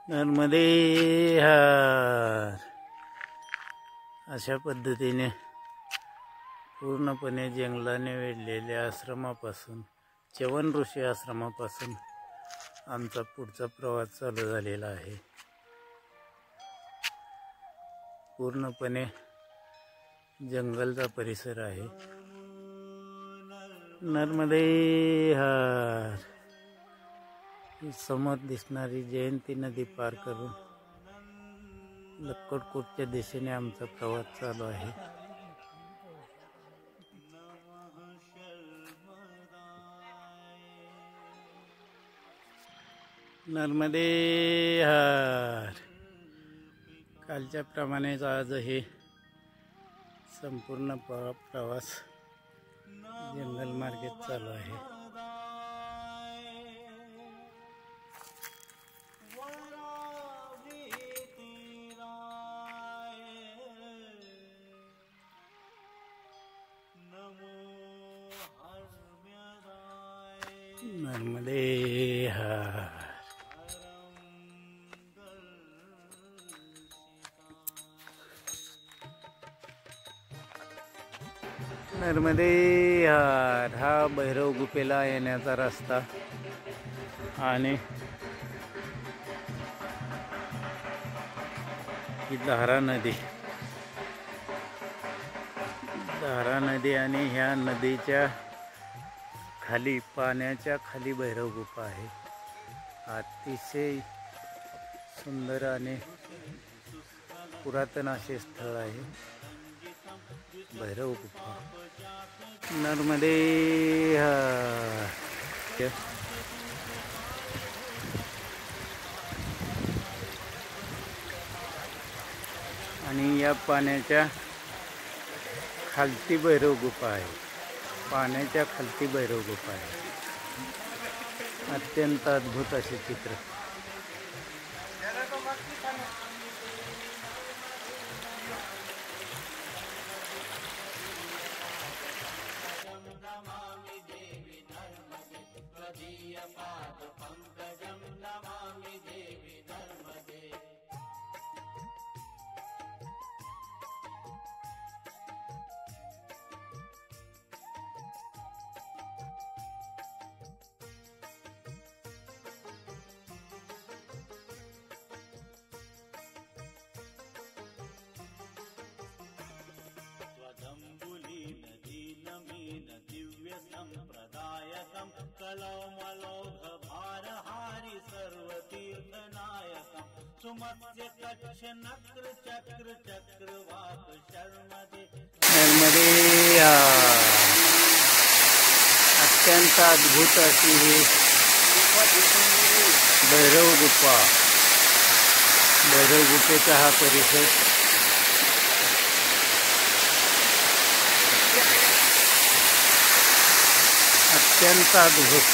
नर्मदे हार अशा पद्धतीने पूर्णपणे जंगलाने वेढलेल्या आश्रमापासून च्यवन ऋषी आश्रमापासून आमचा पुढचा प्रवास चालू झालेला आहे। पूर्णपणे जंगलचा परिसर आहे। नर्मदे हार समोर दिसणारी जयंती नदी पार करून लक्कडकोटच्या दिशेने आमचा प्रवास चालू आहे। नर्मदे हार कालच्या प्रमाणेच आज हे संपूर्ण प्रवास जंगल मार्गेत चालू आहे। नर्मदे हार नर्मदे हार हा भैरव गुफेला येण्याचा रस्ता आणि ही धारा नदी आणि ह्या नदीच्या खाली पाण्याच्या खाली भैरव गुफा आहे। अतिशय सुंदर आणि पुरातन असे स्थळ आहे भैरव गुफा। नर्मदे हार आणि या पाण्याच्या खालती भैरव गुफा आहे। पाण्याच्या खालती भैरव गुफा आहे। अत्यंत अद्भुत असे चित्र। कलौमलोघ भारहारी सर्वतीर्थनायकं सुमत्स्य कक्ष नक्र चक्र चक्रवाक शर्मदे। नर्मदे अत्यंत अद्भुत अशी ही भैरव गुफा। भैरव गुफेचा हा परिसर अत्यंत अद्भुत।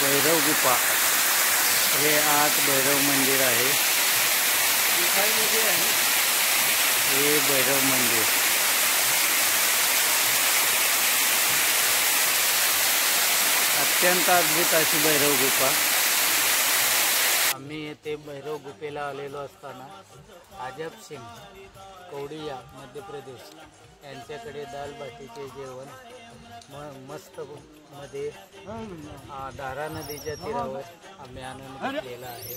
भैरव गुफा हे आत भैरव मंदिर आहे। हे भैरव मंदिर अत्यंत अद्भुत अशी भैरव गुफा। आम्ही येथे भैरव गुफेला आलेलो असताना अजब सिंग कौडिया मध्य प्रदेश यांच्याकडे दाल बाटीचे जेवण मस्त मध्ये धारा नदीच्या तीरावर आम्ही आनंद घेतलेला आहे।